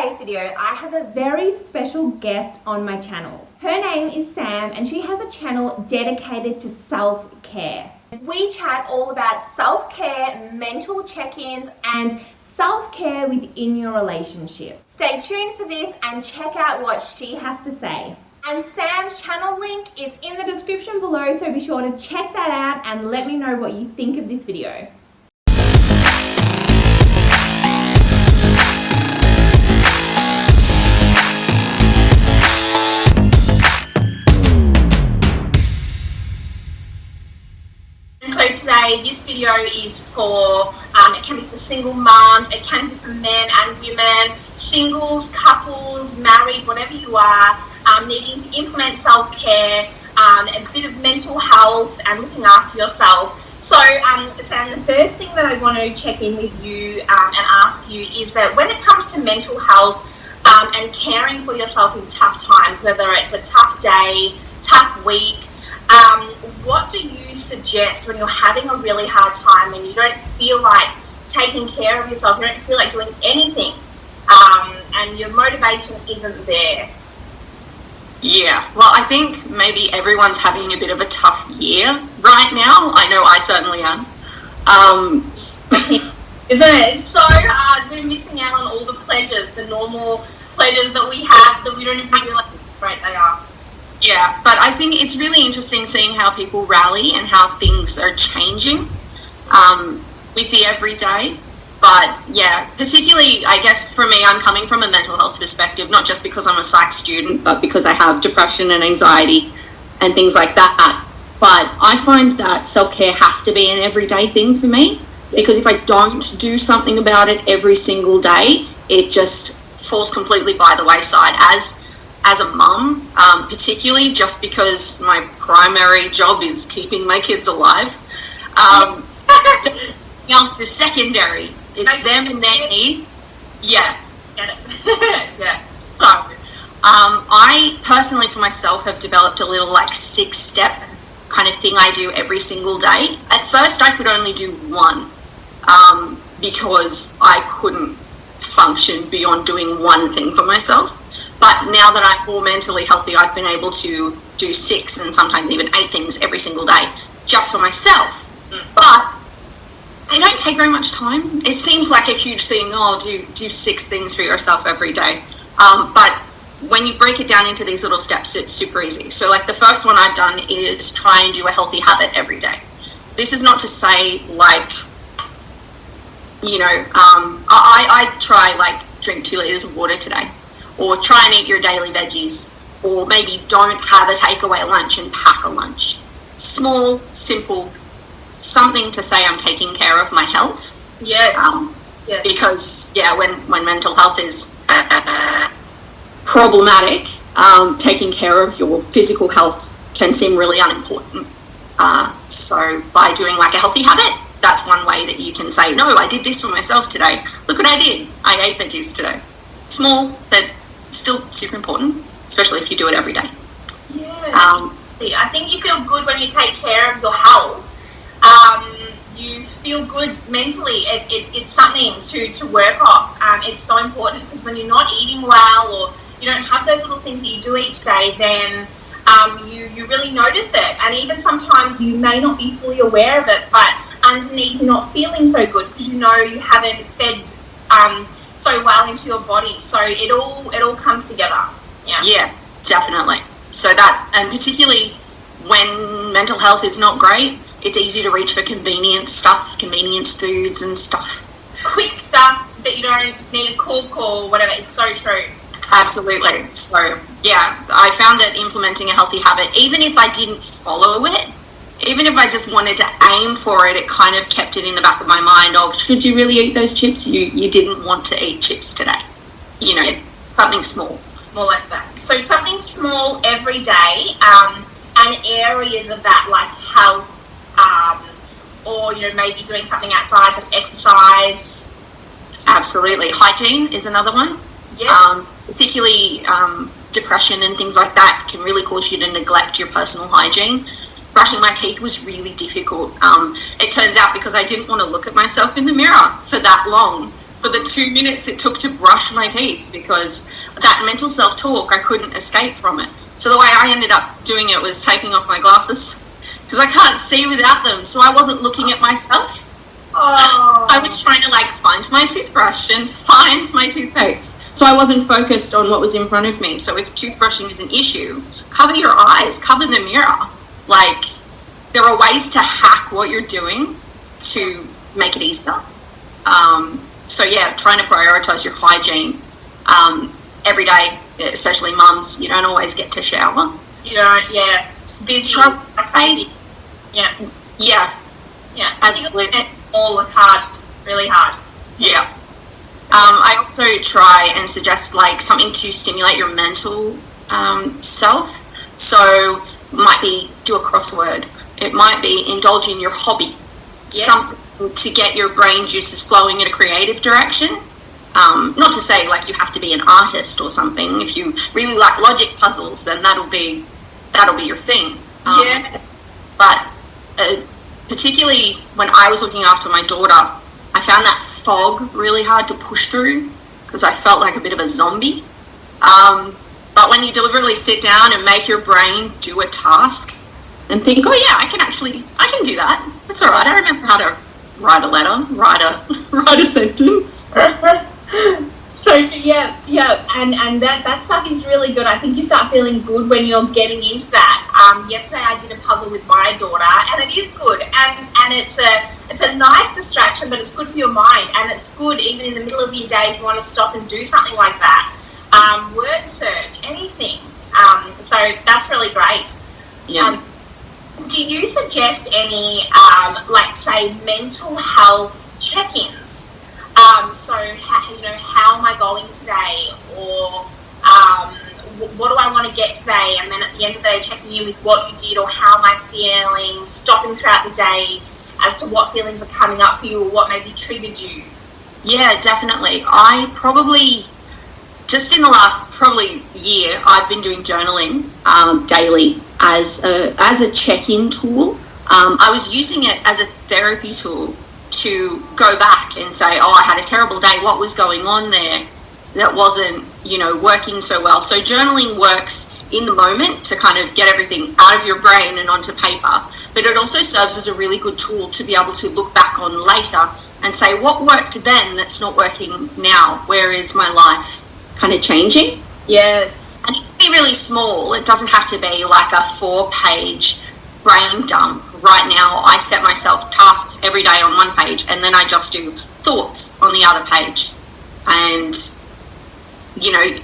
today's video, I have a very special guest on my channel. Her name is Sam and she has a channel dedicated to self-care. We chat all about self-care, mental check-ins and self-care within your relationship. Stay tuned for this and check out what she has to say. And Sam's channel link is in the description below, so be sure to check that out and let me know what you think of this video. So today, this video is for, it can be for single moms, it can be for men and women, singles, couples, married, whatever you are, needing to implement self-care, a bit of mental health and looking after yourself. So, Sam, the first thing that I want to check in with you and ask you is that when it comes to mental health and caring for yourself in tough times, whether it's a tough day, tough week, what do you suggest when you're having a really hard time and you don't feel like taking care of yourself, you don't feel like doing anything, and your motivation isn't there? Yeah, well, I think maybe everyone's having a bit of a tough year right now. I know I certainly am. Isn't it? It's so hard. We're missing out on all the pleasures, the normal pleasures that we have that we don't even realize how great they are. Yeah, but I think it's really interesting seeing how people rally and how things are changing with the everyday. But yeah, particularly, I guess for me, I'm coming from a mental health perspective, not just because I'm a psych student, but because I have depression and anxiety and things like that. But I find that self-care has to be an everyday thing for me, because if I don't do something about it every single day, it just falls completely by the wayside. As a mum, particularly just because my primary job is keeping my kids alive, everything else is secondary. It's them and their needs. Yeah. Get it. Yeah. So, I personally for myself have developed a little like 6-step kind of thing I do every single day. At first I could only do one, because I couldn't function beyond doing one thing for myself. But now that I'm more mentally healthy, I've been able to do 6 and sometimes even 8 things every single day just for myself. But they don't take very much time. It seems like a huge thing, do 6 things for yourself every day. But when you break it down into these little steps, it's super easy. So like the first one I've done is try and do a healthy habit every day. This is not to say like, you know, I try like drink 2 liters of water today, or try and eat your daily veggies, or maybe don't have a takeaway lunch and pack a lunch. Small, simple, something to say I'm taking care of my health. Yes. Yes. Because yeah, when mental health is problematic, taking care of your physical health can seem really unimportant. So by doing like a healthy habit, that's one way that you can say, no, I did this for myself today. Look what I did. I ate veggies today. Small, but still super important, especially if you do it every day. Yeah. I think you feel good when you take care of your health. You feel good mentally. It's something to work off. It's so important, because when you're not eating well or you don't have those little things that you do each day, then you really notice it. And even sometimes you may not be fully aware of it, but underneath you're not feeling so good because you know you haven't fed so well into your body. So it all comes together. Yeah, definitely. So that, and particularly when mental health is not great, it's easy to reach for convenience foods and stuff. Quick stuff that you don't need a cook or whatever. It's so true. Absolutely. So yeah, I found that implementing a healthy habit, even if I didn't follow it, even if I just wanted to aim for it, it kind of kept it in the back of my mind of, should you really eat those chips? You didn't want to eat chips today. You know, yeah. Something small. More like that. So something small every day, and areas of that like health, or you know, maybe doing something outside, some exercise. Absolutely. Hygiene is another one. Yeah. Particularly depression and things like that can really cause you to neglect your personal hygiene. Brushing my teeth was really difficult. It turns out because I didn't want to look at myself in the mirror for that long. for the 2 minutes it took to brush my teeth, because that mental self-talk, I couldn't escape from it. So the way I ended up doing it was taking off my glasses, because I can't see without them. So I wasn't looking at myself. Oh. I was trying to like find my toothbrush and find my toothpaste. So I wasn't focused on what was in front of me. So if toothbrushing is an issue, cover your eyes, cover the mirror. Like, there are ways to hack what you're doing to make it easier. So yeah, trying to prioritize your hygiene every day, especially mums. You don't always get to shower. You don't, yeah. It's busy. Scrub your face. Yeah. Yeah. Yeah. Absolutely. All was hard, really hard. Yeah. I also try and suggest like something to stimulate your mental self. So might be do a crossword. It might be indulge in your hobby. Yeah. Something to get your brain juices flowing in a creative direction. Not to say like you have to be an artist or something. If you really like logic puzzles, then that'll be your thing. Yeah. But particularly when I was looking after my daughter, I found that fog really hard to push through, because I felt like a bit of a zombie. But when you deliberately sit down and make your brain do a task and think, oh yeah, I can do that. That's all right. I remember how to write a letter, write a sentence. So yeah, and that stuff is really good. I think you start feeling good when you're getting into that. Yesterday I did a puzzle with my daughter, and it is good, and it's a nice distraction, but it's good for your mind, and it's good even in the middle of your day if you want to stop and do something like that. Word search, anything. So that's really great. Yeah. Do you suggest any, like say, mental health check-ins? So how am I going today, or what do I want to get today? And then at the end of the day, checking in with what you did, or how am I feeling, stopping throughout the day as to what feelings are coming up for you, or what maybe triggered you. Yeah, definitely. I probably, just in the last probably year, I've been doing journaling daily as a check-in tool. I was using it as a therapy tool to go back and say, oh, I had a terrible day. What was going on there that wasn't, working so well? So journaling works in the moment to kind of get everything out of your brain and onto paper. But it also serves as a really good tool to be able to look back on later and say, what worked then that's not working now? Where is my life kind of changing? Yes. And it can be really small. It doesn't have to be like a 4-page brain dump. Right now, I set myself tasks every day on one page, and then I just do thoughts on the other page. And,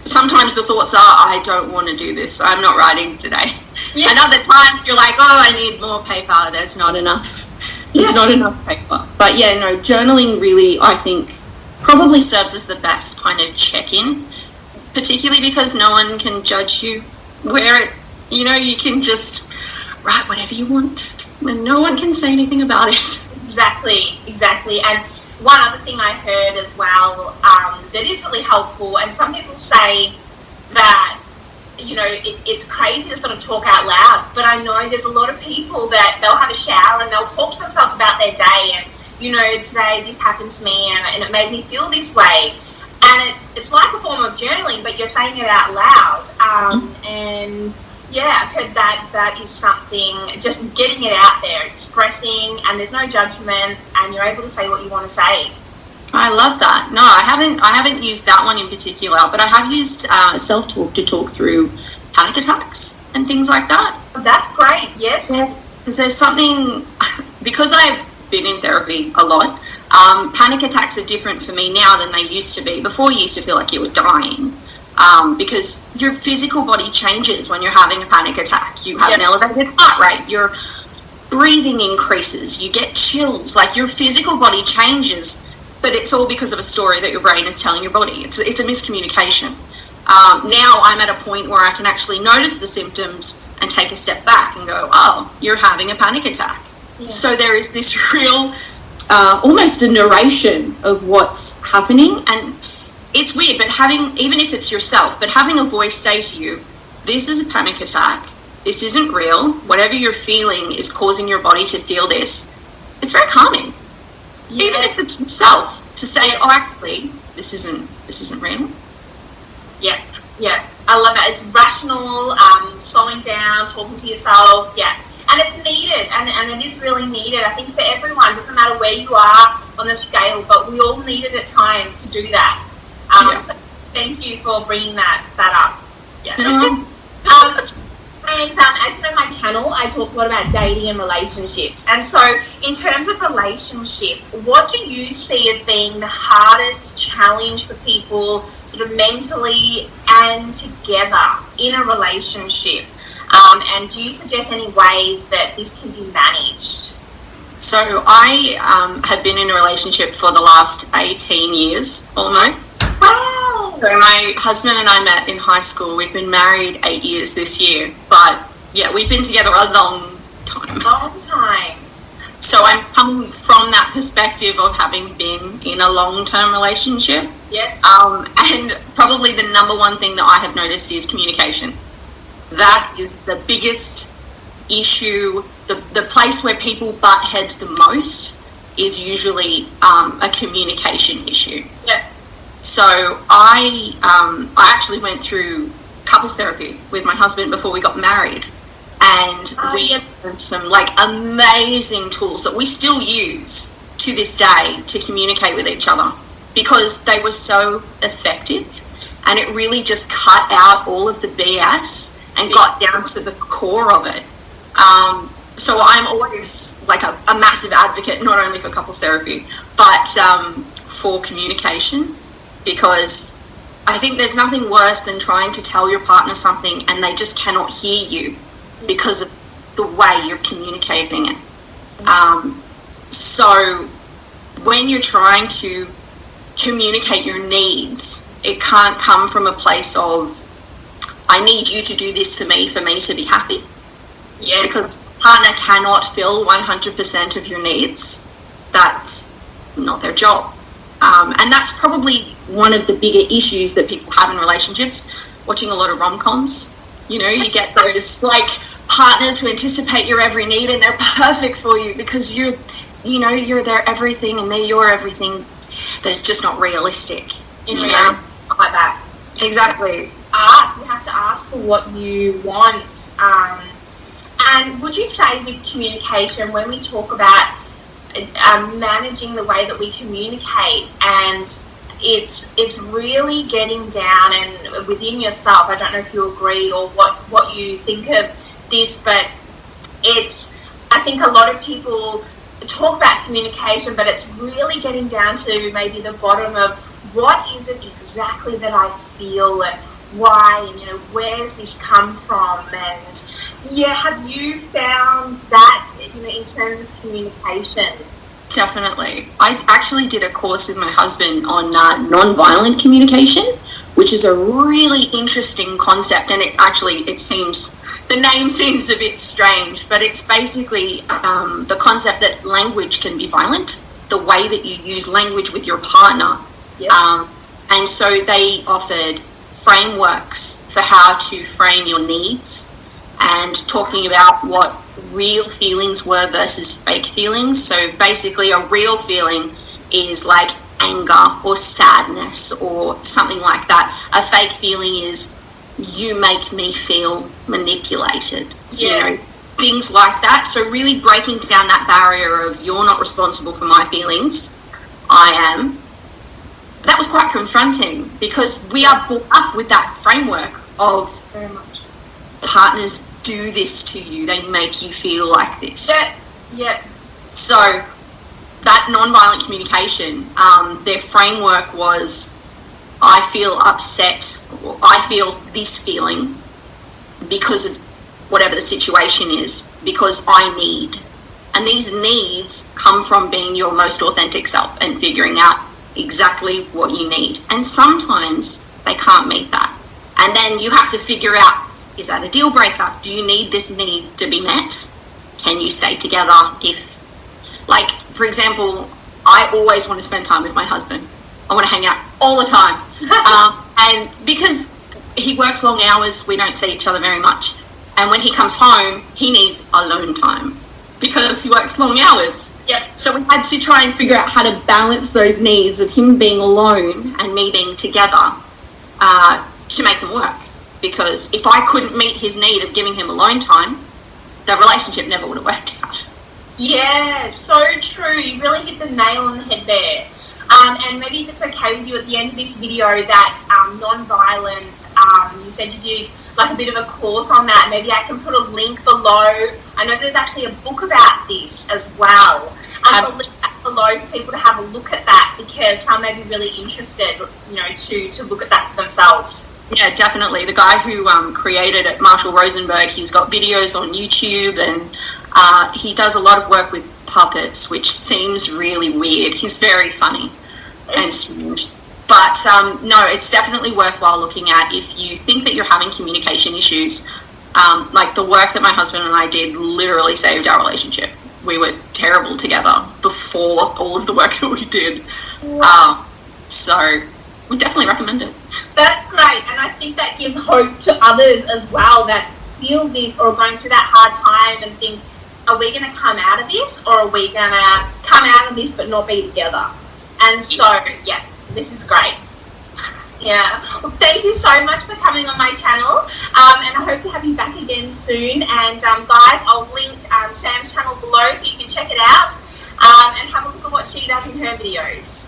sometimes the thoughts are, I don't want to do this. I'm not writing today. Yeah. And other times you're like, oh, I need more paper. There's not enough. There's not enough paper. But yeah, no, journaling really, I think, probably serves as the best kind of check-in, particularly because no one can judge you. Where you can just write whatever you want and no one can say anything about it. Exactly. And one other thing I heard as well that is really helpful, and some people say that it's crazy to sort of talk out loud, but I know there's a lot of people that they'll have a shower and they'll talk to themselves about their day, and today this happened to me and it made me feel this way. And it's like a form of journaling, but you're saying it out loud. And yeah, I've heard that is something, just getting it out there, expressing, and there's no judgment, and you're able to say what you want to say. I love that. No, I haven't used that one in particular, but I have used self-talk to talk through panic attacks and things like that. That's great, yes. Because there's something, because I've been in therapy a lot, panic attacks are different for me now than they used to be. Before, you used to feel like you were dying. Because your physical body changes when you're having a panic attack. You have an elevated heart rate, your breathing increases, you get chills, like your physical body changes, but it's all because of a story that your brain is telling your body. It's a miscommunication. Now I'm at a point where I can actually notice the symptoms and take a step back and go, oh, you're having a panic attack. Yeah. So there is this real, almost a narration of what's happening. And it's weird, but even if it's yourself, but having a voice say to you, this is a panic attack, this isn't real, whatever you're feeling is causing your body to feel this, it's very calming. even if it's yourself, to say, oh, actually, this isn't real. Yeah, yeah. I love it. It's rational, slowing down, talking to yourself. Yeah. And it's needed, and it is really needed. I think for everyone, doesn't matter where you are on the scale, but we all need it at times to do that. So thank you for bringing that up. Yeah. And as you know, my channel, I talk a lot about dating and relationships. And so in terms of relationships, what do you see as being the hardest challenge for people sort of mentally and together in a relationship? And do you suggest any ways that this can be managed? So I have been in a relationship for the last 18 years almost. Wow! So my husband and I met in high school. We've been married 8 years this year. But yeah, we've been together a long time. Long time. So I'm coming from that perspective of having been in a long-term relationship. Yes. And probably the number one thing that I have noticed is communication. That is the biggest issue. The place where people butt heads the most is usually a communication issue. Yeah. So I actually went through couples therapy with my husband before we got married, and we had some like amazing tools that we still use to this day to communicate with each other, because they were so effective, and it really just cut out all of the BS and got down to the core of it. So I'm always like a massive advocate, not only for couples therapy, but for communication, because I think there's nothing worse than trying to tell your partner something and they just cannot hear you because of the way you're communicating it. So when you're trying to communicate your needs, it can't come from a place of, I need you to do this for me to be happy. Yeah. Because partner cannot fill 100% of your needs. That's not their job. And that's probably one of the bigger issues that people have in relationships, watching a lot of rom-coms. You know, you get those like partners who anticipate your every need and they're perfect for you because you're their everything and they're your everything. That's just not realistic. In reality, like that. Exactly. You have to ask for what you want. And would you say with communication, when we talk about managing the way that we communicate, and it's really getting down and within yourself, I don't know if you agree or what you think of this, but I think a lot of people talk about communication, but it's really getting down to maybe the bottom of what is it exactly that I feel and why, and where's this come from, and have you found that in terms of communication? Definitely. I actually did a course with my husband on non-violent communication, which is a really interesting concept, and the name seems a bit strange, but it's basically the concept that language can be violent, the way that you use language with your partner. Yep. And so they offered frameworks for how to frame your needs and talking about what real feelings were versus fake feelings. So basically a real feeling is like anger or sadness or something like that. A fake feeling is you make me feel manipulated. Yeah. Things like that. So really breaking down that barrier of you're not responsible for my feelings, I am. That was quite confronting because we are brought up with that framework of Very much. Partners do this to you, they make you feel like this. Yeah. So that non-violent communication, their framework was, I feel upset, or I feel this feeling because of whatever the situation is, because I need. And these needs come from being your most authentic self and figuring out exactly what you need. And sometimes they can't meet that. And then you have to figure out, is that a deal breaker? Do you need this need to be met? Can you stay together if, like, for example, I always want to spend time with my husband. I want to hang out all the time. And because he works long hours, we don't see each other very much. And when he comes home, he needs alone time. because he works long hours. Yep. So we had to try and figure out how to balance those needs of him being alone and me being together to make them work. Because if I couldn't meet his need of giving him alone time, the relationship never would have worked out. Yeah, so true. You really hit the nail on the head there. And maybe if it's okay with you at the end of this video that non-violent, you said you did like a bit of a course on that. Maybe I can put a link below. I know there's actually a book about this as well. I'll link that below for people to have a look at that because I may be really interested, you know, to look at that for themselves. Yeah, definitely. The guy who created it, Marshall Rosenberg, he's got videos on YouTube and he does a lot of work with puppets, which seems really weird. He's very funny and strange. But no, it's definitely worthwhile looking at if you think that you're having communication issues. Like the work that my husband and I did literally saved our relationship. We were terrible together before all of the work that we did. So we definitely recommend it. That's great, and I think that gives hope to others as well that feel this or are going through that hard time and think, are we going to come out of this or are we going to come out of this but not be together? And so, yeah, this is great. Yeah, well, thank you so much for coming on my channel, and I hope to have you back again soon. And guys, I'll link Sam's channel below so you can check it out and have a look at what she does in her videos.